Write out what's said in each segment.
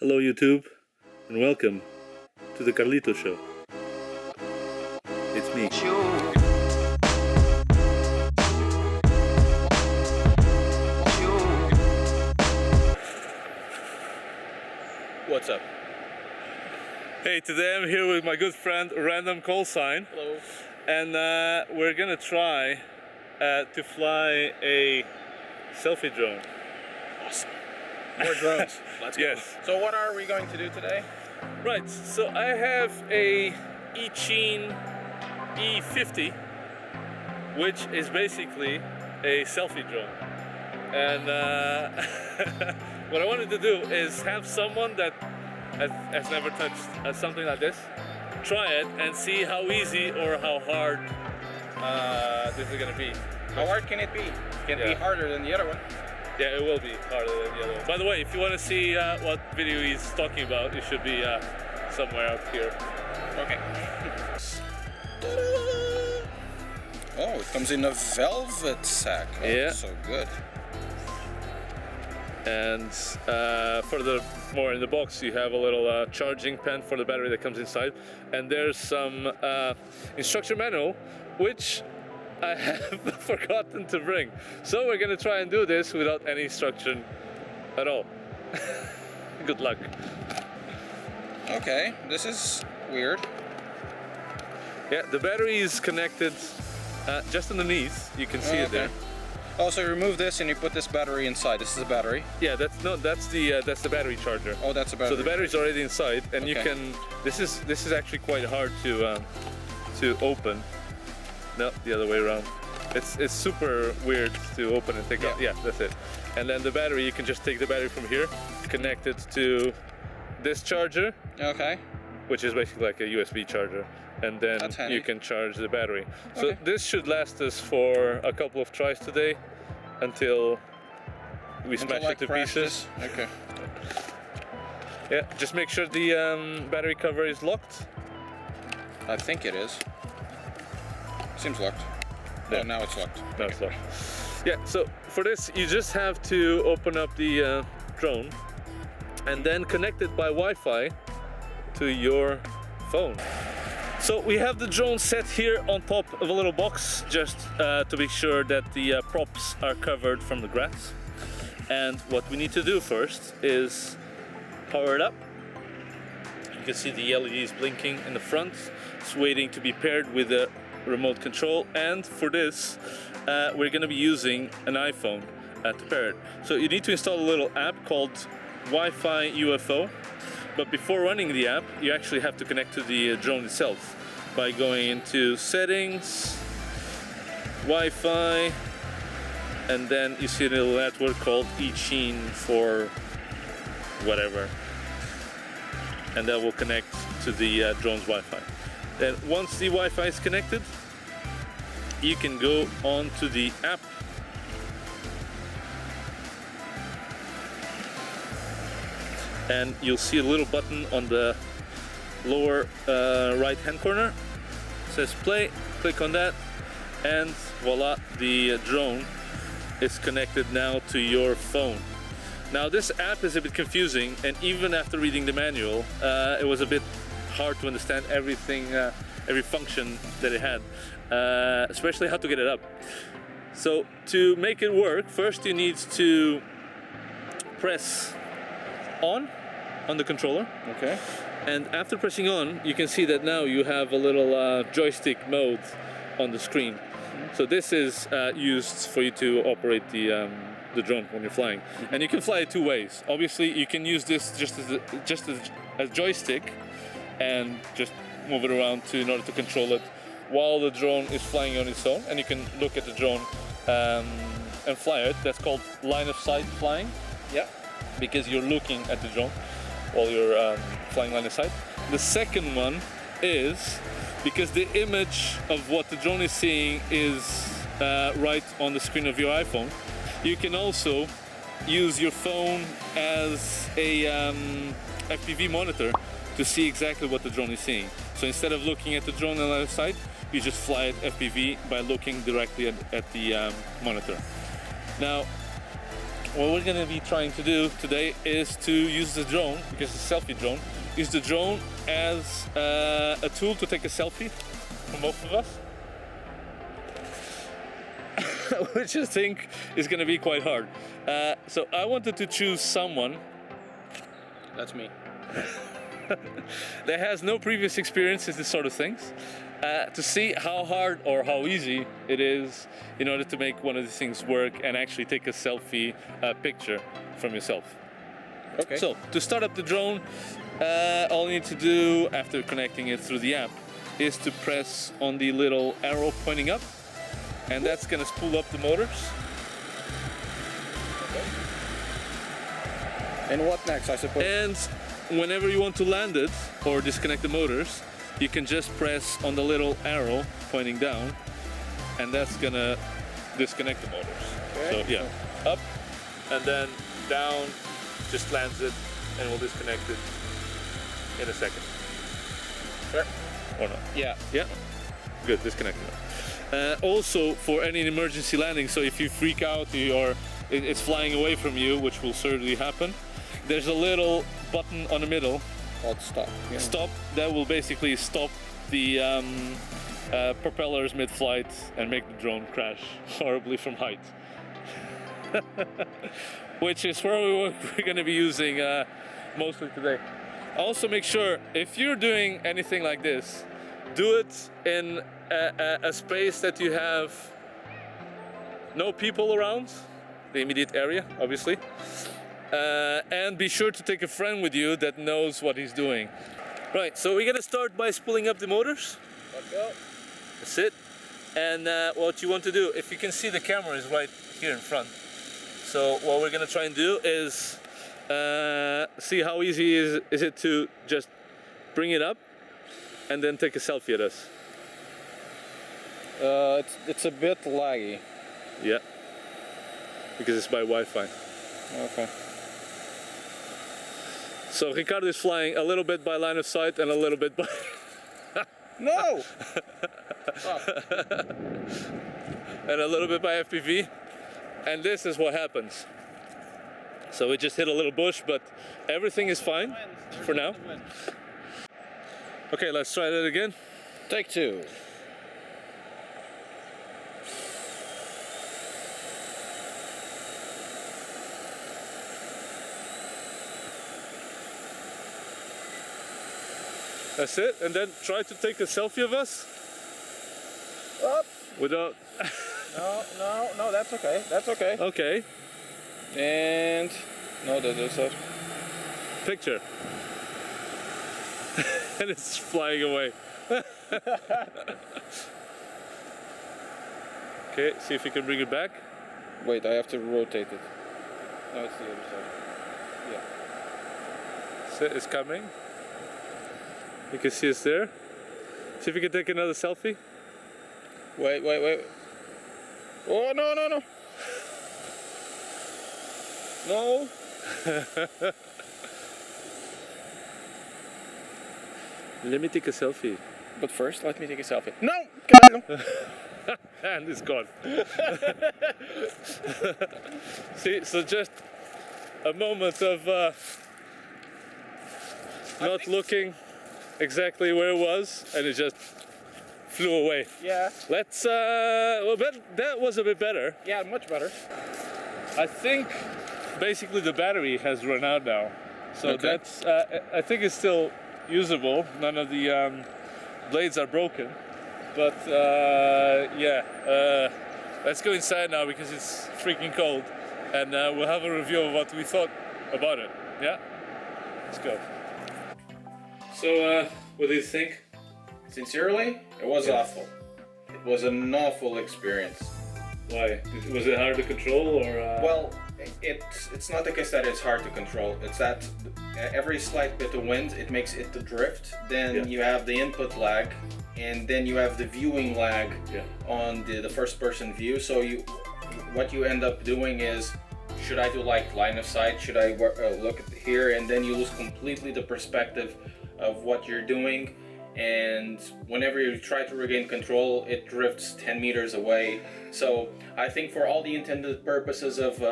Hello YouTube, and welcome to the Carlito show. It's me. What's up? Hey, today I'm here with my good friend Random Callsign. Hello. And we're gonna try to fly a selfie drone. Awesome. More drones. Let's go. Yes. So what are we going to do today? Right, so I have a Ichine E50, which is basically a selfie drone. And what I wanted to do is have someone that has never touched something like this, try it and see how easy or how hard this is gonna be. How hard can it be? Can it be harder than the other one? Yeah, it will be harder than the other one. By the way, if you want to see what video he's talking about, it should be somewhere up here. Okay. Oh, it comes in a velvet sack. Oh, yeah. So good. And furthermore, in the box you have a little charging pen for the battery that comes inside, and there's some instruction manual which I have forgotten to bring. So we're gonna try and do this without any instruction at all. Good luck. Okay, this is weird. Yeah, the battery is connected just underneath. You can see it there. Oh, so you remove this and you put this battery inside. This is a battery. Yeah, that's the battery charger. Oh, that's a battery. So the battery's already inside, and you can. This is actually quite hard to open. No, the other way around. It's super weird to open and take out. Yeah, that's it. And then the battery, you can just take the battery from here, connect it to this charger. Okay. Which is basically like a USB charger, and then you can charge the battery. So this should last us for a couple of tries today, until we smash it to pieces. Okay. Yeah, just make sure the battery cover is locked. I think it is. Seems locked. Yeah. Oh, now it's locked. Now it's locked. Yeah, so for this, you just have to open up the drone and then connect it by Wi-Fi to your phone. So we have the drone set here on top of a little box, just to be sure that the props are covered from the grass. And what we need to do first is power it up. You can see the LEDs blinking in the front. It's waiting to be paired with a remote control, and for this we're going to be using an iPhone to pair it. So you need to install a little app called Wi-Fi UFO, but before running the app you actually have to connect to the drone itself by going into settings, Wi-Fi, and then you see a little network called Ichine for whatever, and that will connect to the drone's Wi-Fi. Then once the Wi-Fi is connected, you can go on to the app. And you'll see a little button on the lower right hand corner. It says play, click on that, and voila, the drone is connected now to your phone. Now this app is a bit confusing, and even after reading the manual, it was a bit hard to understand everything, every function that it had, especially how to get it up. So to make it work, first you need to press on the controller. Okay. And after pressing on, you can see that now you have a little joystick mode on the screen. So this is used for you to operate the drone when you're flying, and you can fly it two ways. Obviously, you can use this just as a joystick and just move it around in order to control it while the drone is flying on its own, and you can look at the drone and fly it. That's called line of sight flying. Yeah, because you're looking at the drone while you're flying line of sight. The second one is because the image of what the drone is seeing is right on the screen of your iPhone. You can also use your phone as a FPV monitor to see exactly what the drone is seeing. So instead of looking at the drone on the other side, you just fly it FPV by looking directly at the monitor. Now, what we're gonna be trying to do today is to use the drone, because it's a selfie drone, use the drone as a tool to take a selfie from both of us. Which I think is gonna be quite hard. So I wanted to choose someone. That's me. That has no previous experience in this sort of things, to see how hard or how easy it is in order to make one of these things work and actually take a selfie picture from yourself. Okay. So to start up the drone, all you need to do after connecting it through the app is to press on the little arrow pointing up, and that's gonna spool up the motors. And what next, I suppose? And whenever you want to land it or disconnect the motors, you can just press on the little arrow pointing down, and that's gonna disconnect the motors. Okay. So yeah, up and then down, just lands it, and we'll disconnect it in a second. Sure. Or not? Yeah. Yeah. Good, disconnected. Also, for any emergency landing, so if you freak out or it's flying away from you, which will certainly happen, there's a little button on the middle Called stop. Yeah. stop, that will basically stop the propellers mid-flight and make the drone crash horribly from height. Which is where we're going to be using mostly today. Also, make sure if you're doing anything like this, do it in a space that you have no people around, the immediate area, obviously. And be sure to take a friend with you that knows what he's doing. Right, so we're gonna start by spooling up the motors. Let's go. That's it. And what you want to do, if you can see, the camera is right here in front. So what we're gonna try and do is see how easy is it to just bring it up and then take a selfie at us. It's a bit laggy. Yeah, because it's by Wi-Fi. Okay. So Ricardo is flying a little bit by line of sight and a little bit by... No! and a little bit by FPV. And this is what happens. So we just hit a little bush, but everything is fine for now. Okay, let's try that again. Take two. That's it, and then try to take a selfie of us. Up. Without... No, that's okay. That's okay. Okay. And no, that is a Picture. And it's flying away. Okay, see if you can bring it back. Wait, I have to rotate it. No, it's the other side. Yeah. So it's coming. You can see us there. See if you can take another selfie. Wait. Oh, no. No. Let me take a selfie. But first, let me take a selfie. No! Carlito. And it's gone. See, so just a moment of not looking exactly where it was, and it just flew away. Yeah. Let's, well, that was a bit better. Yeah, much better. I think basically the battery has run out now. So Okay. that's, I think it's still usable. None of the blades are broken. But yeah, let's go inside now because it's freaking cold. And we'll have a review of what we thought about it. Yeah? Let's go. So, what do you think? Sincerely, it was awful. It was an awful experience. Why? Was it hard to control or? Well, it's not the case that it's hard to control. It's that every slight bit of wind, it makes it to drift. Then Yeah. you have the input lag, and then you have the viewing lag Yeah. on the first-person view. So what you end up doing is, should I do like line of sight? Should I look at here? And then you lose completely the perspective of what you're doing. And whenever you try to regain control, it drifts 10 meters away. So I think for all the intended purposes of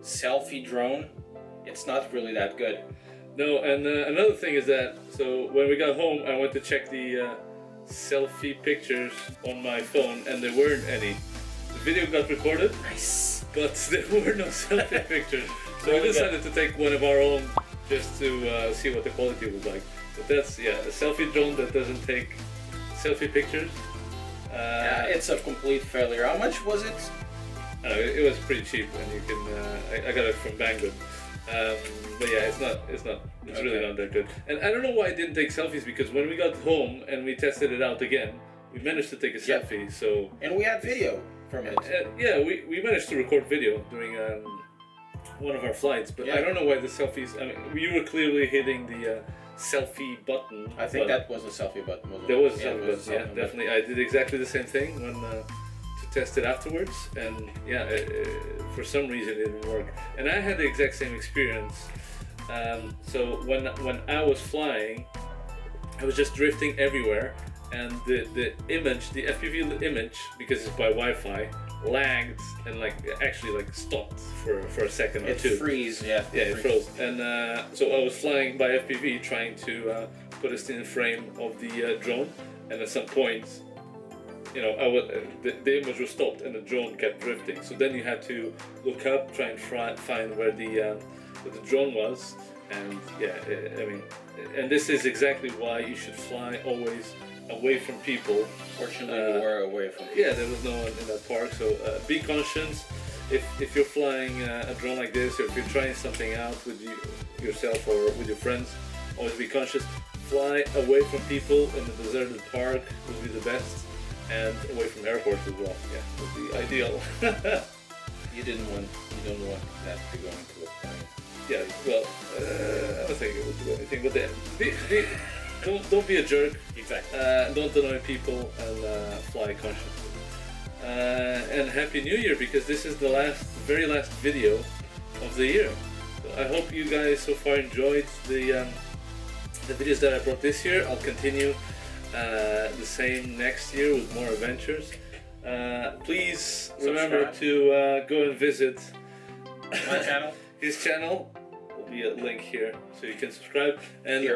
selfie drone, it's not really that good. No, and another thing is that, so when we got home, I went to check the selfie pictures on my phone, and there weren't any. The video got recorded, Nice. but there were no selfie pictures. So we decided to take one of our own just to see what the quality was like. But that's, yeah, a selfie drone that doesn't take selfie pictures. Yeah, it's a complete failure. How much was it? I don't know, it was pretty cheap, and you can. I got it from Banggood. But yeah, it's really not that good. And I don't know why it didn't take selfies, because when we got home and we tested it out again, we managed to take a selfie. So and we had video from it. yeah, we managed to record video during one of our flights. But I don't know why the selfies. I mean, you were clearly hitting the selfie button. I think that was a selfie button. There was a selfie button. Yeah, definitely. I did exactly the same thing when. To test it afterwards, and yeah, for some reason it didn't work. And I had the exact same experience. So when I was flying, I was just drifting everywhere, and the image, the FPV image, because it's by Wi-Fi, lagged and actually stopped for a second or two. It freeze, yeah. Yeah, it froze. And so I was flying by FPV, trying to put us in the frame of the drone, and at some point, you know, the image was stopped and the drone kept drifting. So then you had to look up, try and find where the drone was, and yeah, I mean, and this is exactly why you should fly always away from people. Fortunately, we were away from people. Yeah, there was no one in that park, so be conscious. If you're flying a drone like this, or if you're trying something out with yourself or with your friends, always be conscious. Fly away from people in a deserted park would be the best. And away from airports as well. Yeah, would be ideal. You don't want that to go into a plane. Yeah, well, I don't think it would do anything. But don't be a jerk. Exactly. Don't annoy people, and fly consciously. And Happy New Year, because this is the very last video of the year. So I hope you guys so far enjoyed the videos that I brought this year. I'll continue. The same next year with more adventures. Please remember to go and visit my channel. His channel will be a link here, so you can subscribe. And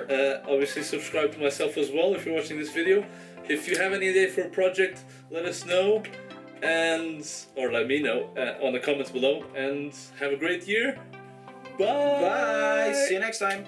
obviously subscribe to myself as well if you're watching this video. If you have any idea for a project, let us know, or let me know on the comments below. And have a great year. Bye. Bye. See you next time.